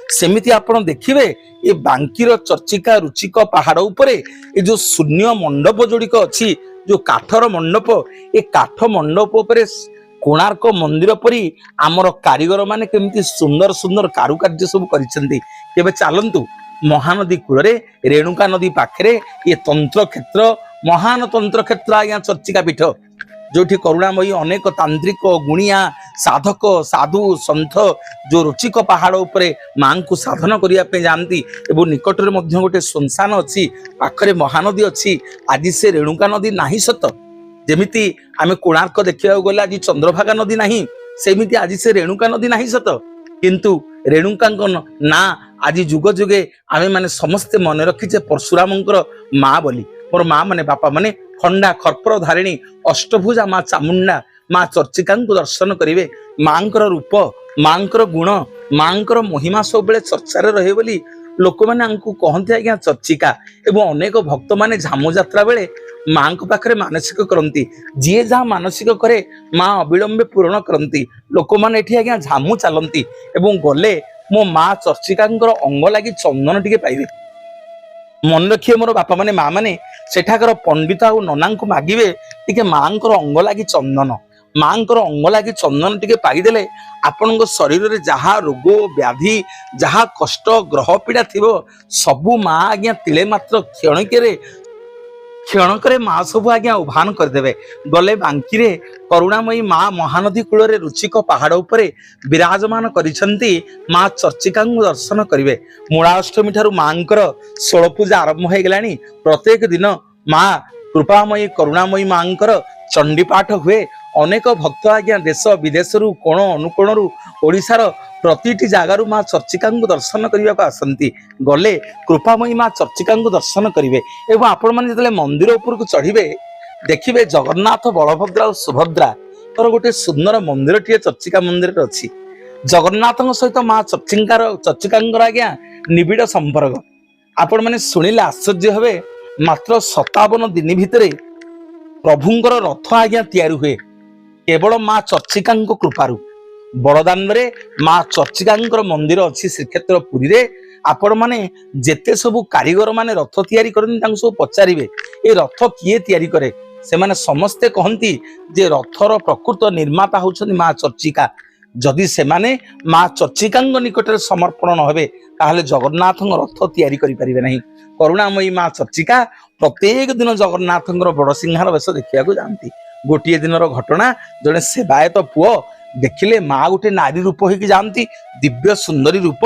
सेमिति आपण देखिबे ए बांकीर चर्चिका रुचिक पहाड़ उपरे ए जो शून्य मंडप जोड़िक अच्छी जो काठर मंडप ए काठ मंडप उपरे कोणार्क मंदिर परी आमर कारीगर माने केमती सुंदर सुंदर कारुकार्य सब करिसेंती। केबे चलंतु महानदी कूल रेणुका नदी पाखरे ये तंत्र क्षेत्र महान तंत्र क्षेत्र आज्ञा चर्चिका पीठ जोठी करुणामयी अनेक तांत्रिक गुणिया साधक साधु सन्थ जो रुचिक पहाड़ उपरे मां को साधन करने जाती एवं निकट में गोटे सुनसान अच्छी पाखरे महानदी अच्छी आज से रेणुका नदी नाही सत जेमिति आमे कोणार्क देखा गले आज चंद्रभागा नदी नाही सेमिति आज से रेणुका नदी नाही सत किंतु रेणुका ना आज जुग जुगे आमे माने समस्ते मन रखीचे परशुरामंकर माँ बोली मोर माँ माने बापा माने खंडा खर्पर धारिणी अष्टभुजा माँ चामुंडा माँ चर्चिका दर्शन करेंगे मांकर रूप मांकर गुण मांकर महिमा सब बेले चर्चार रहे बोली लोक मैंने कहते आज्ञा चर्चिका एवं अनेक भक्त माने झामु यात्रा बेले माँ पाखरे मानसिक करती जी जहाँ मानसिक करे माँ अविलंबे पूरण करती लोक मैंने आज्ञा झामु चलती एवं गले मो माँ चर्चिका अंग लगी चंदन टिके पाइबे मन रखिए मोर बापा माने माँ माने सेठाकर पंडित आ नना को मागिबे टिके मांकर अंग लगी चंदन मांकर अंग लगी चंदन टिके पाइदेले आपण शरीर में जहाँ रोग व्याधि जहाँ कष्ट ग्रह पीड़ा थिबो सबू माँ आज्ञा तिले मात्र क्षणकरे माँ सब आज्ञा उभान करदेवे गले बांकी रे करुणामयी माँ महानदी कूल रुचिक पहाड़ उपरे विराजमान करिसंती माँ चर्चिका दर्शन करिवे मूलाष्टमी ठारू मांकर 16 पूजा आरंभ हो गलानी प्रत्येक दिन माँ कृपामयी करुणामयी मांकर चंडी पाठ हुए अनेक भक्त आज्ञा देश विदेश कोण अनुकोण ओडिशार प्रतिटी जगार माँ चर्चिका दर्शन करने को आसती गले कृपामयी माँ चर्चिका दर्शन करेंगे एवं आपण मैंने जो मंदिर उपर को चढ़े देखिए जगन्नाथ बलभद्र और सुभद्रा तर गोटे सुंदर मंदिर टी चर्चिका मंदिर अच्छी जगन्नाथ सहित माँ चर्चिका आज्ञा निबिड़ संपर्क आपण मैंने शुणिले आश्चर्य हे मात्र 57 दिन भितर प्रभुंर रथ आज्ञा तैयारी हुए केवल माँ चर्चिका कृपारू बड़दान रे माँ चर्चिका मंदिर अच्छी श्रीक्षेत्र पुरी रे आपण माने जेते सबु कारीगर माने रथ तैयारी करन तांको सब पचारिबे ए रथ किए तैयारी करे से माने समस्ते कहंती जे रथर प्रकृत निर्माता होछन माँ चर्चिका जदि से माने माँ चर्चिका निकट रे समर्पण न हेबे ताहले जगन्नाथ रथ तैयारी करि परिबे नहीं करुणामयी माँ चर्चिका प्रत्येक दिन जगन्नाथ बड़ सिंहार वेश देखा जाती गोटे दिन घटना जड़े सेवायत पुओ देखिले माँ गोटे नारी रूप होगी जाती दिव्य सुंदरी रूप